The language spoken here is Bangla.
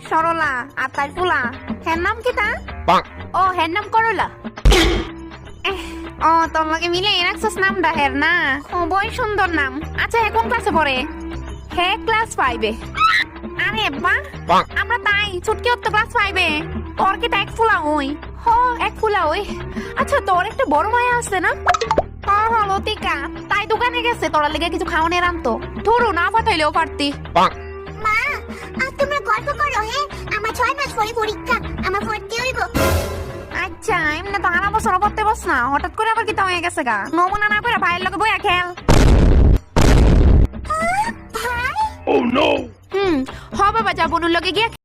সরলা আর তাই ফুলা। হের নাম কি তা? ও হের নাম করলা। ও তোর লগে মিলে রাখছস নামটা হের না? খুবই সুন্দর নাম। আচ্ছা হে কোন ক্লাসে পড়ে? হে ক্লাস 5-এ। আরে বাহ, আমরা তাই ছুটকি তো ক্লাস 5-এ। তোর কি তা এক ফুলা হই? হ এক ফুলা হই। আচ্ছা তোর একটা বড় মায়া আছে না? হ লতিকা, তাই দোকানে গেছে তোরা লেগে কিছু খাওয়ানোর আনতো। ধরো না পাঠাইলেও পারতি। মা আজ তোমরা গল্প করো। হ্যাঁ আমার 6 মাস পরে পরীক্ষা, আমার ভর্তি হইব। আচ্ছা এমনি তো আনা বছর পড়তে বস না, হঠাৎ করে আবার কি তা হয়ে গেছে গা? নমুনা না করে ভাইয়ের লগে বইয়া খেল। ভাই হ বাবা, যা বোনের লগে গিয়া